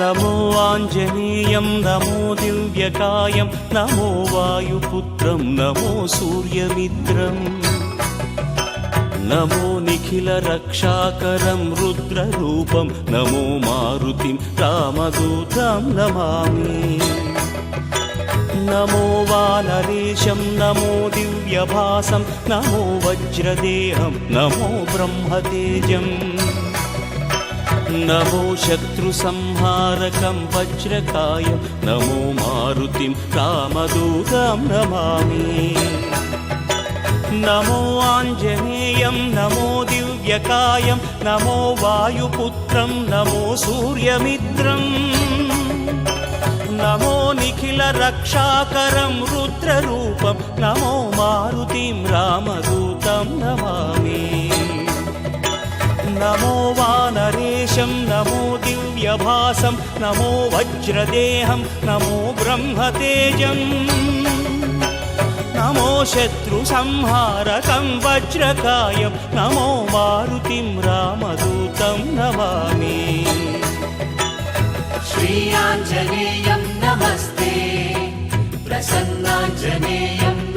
नमो आञ्जनेयं नमो दिव्यकायं नमो वायुपुत्रं नमो सूर्यमित्रम् नमो निखिलरक्षाकरं रुद्ररूपं नमो मारुतिं रामदूतं नमामि नमो वानरेशं नमो दिव्यभासं नमो वज्रदेहं नमो ब्रह्मतेजम् नमो शत्रुसंहारकं वज्रकायं नमो मारुतिं रामदूतं नमामि नमो आञ्जनेयं नमो दिव्यकायं नमो वायुपुत्रं नमो सूर्यमित्रम् नमो निखिलरक्षाकरं रुद्ररूपं नमो मारुतिं रामदूतं नमामि नमो वानरेशं नमो दिव्यभासं नमो वज्रदेहं नमो ब्रह्मतेजम् नमो शत्रुसंहारकं वज्रकायं नमो मारुतिं रामदूतं नमामि श्री आञ्जनेयं नमस्ते प्रसन्नाञ्जनेयं